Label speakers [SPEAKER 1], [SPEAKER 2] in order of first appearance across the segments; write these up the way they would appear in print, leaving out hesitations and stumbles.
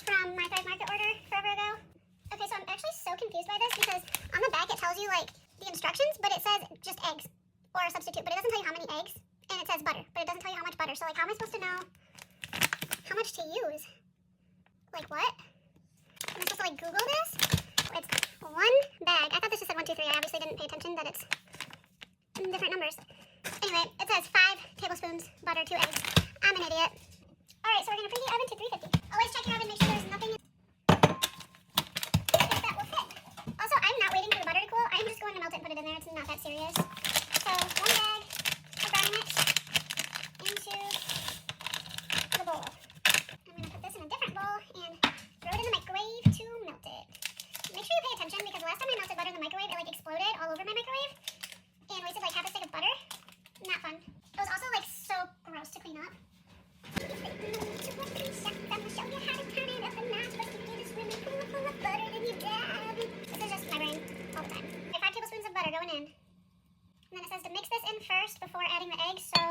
[SPEAKER 1] from my Thrive Market order forever ago. Okay, so I'm actually so confused by this because on the back it tells you like the instructions, but it says just eggs or a substitute, but it doesn't tell you how many eggs, and it says butter, but it doesn't tell you how much butter. So like, how am I supposed to know how much to use? Like what? Am I supposed to like Google this? It's one bag. I thought this just said 1, 2, 3. I obviously didn't pay attention that it's different numbers. Anyway, it says 5 tablespoons butter, 2 eggs. I'm an idiot. Alright, so we're gonna preheat the oven to 350. Always check your oven, make sure there's nothing in I think that will fit. Also, I'm not waiting for the butter to cool. I'm just going to melt it and put it in there. It's not that serious. So, 1 bag of brownie mix into the bowl. I'm gonna put this in a different bowl and throw it in the microwave to melt it. Make sure you pay attention because the last time I melted butter in the microwave, it like exploded all over my microwave and wasted like half a stick of butter. Not fun. It was also like so gross to clean up. I'm gonna show you how to turn it up a notch, but you do this really full of butter and you dab. This is just my brain all the time. Okay, 5 tablespoons of butter going in. And then it says to mix this in first before adding the eggs, so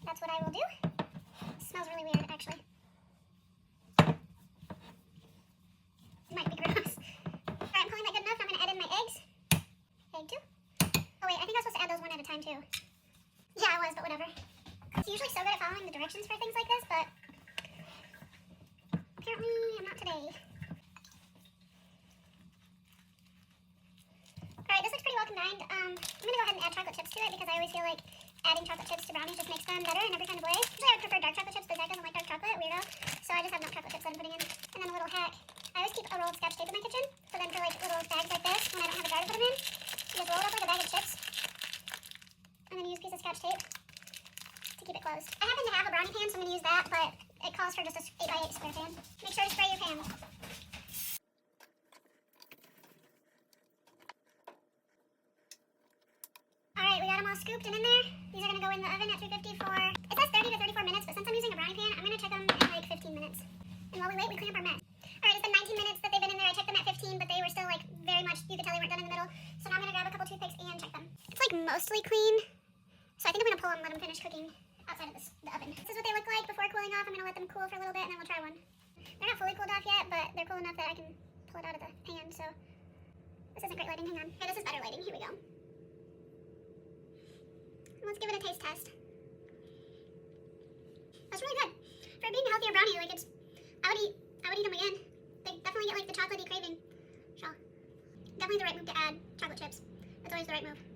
[SPEAKER 1] that's what I will do. It smells really weird, actually. It might be gross. Alright, I'm calling that good enough. I'm gonna add in my eggs. Egg 2. Oh wait, I think I was supposed to add those one at a time too. Yeah, I was, but whatever. It's usually so good at following the directions for things like this, but apparently I'm not today. Alright, this looks pretty well combined. I'm gonna go ahead and add chocolate chips to it because I always feel like adding chocolate chips to brownies just makes them better in every kind of way. Usually I would prefer dark chocolate chips, but Zach doesn't like dark chocolate, weirdo. So I just have milk chocolate chips that I'm putting in. And then a little hack. I always keep a roll of Scotch tape in my kitchen, so then for like little bags like this, when I don't have a jar to put them in, you just roll it up like a bag of chips, and then use a piece of Scotch tape to keep it closed. I happen to have a brownie pan, so I'm going to use that, but it calls for just a 8x8 square pan. Make sure to spray your pans. Alright, we got them all scooped and in there. These are going to go in the oven at 350 for, it says 30 to 34 minutes, but since I'm using a brownie pan, I'm going to check them in like 15 minutes. And while we wait, we clean up our mess. Alright, it's been 19 minutes that they've been in there. I checked them at 15, but they were still like very much, you could tell they weren't done in the middle. So now I'm going to grab a couple toothpicks and check them. It's like mostly clean. So I think I'm going to pull them and let them finish cooking outside of the oven. This is what they look like before cooling off. I'm going to let them cool for a little bit and then we'll try one. They're not fully cooled off yet, but they're cool enough that I can pull it out of the pan. So this isn't great lighting. Hang on. Okay, this is better lighting. Here we go. Let's give it a taste test. That's really good. For being a healthier brownie, like I would eat them again. They definitely get like the chocolatey craving. So definitely the right move to add chocolate chips. That's always the right move.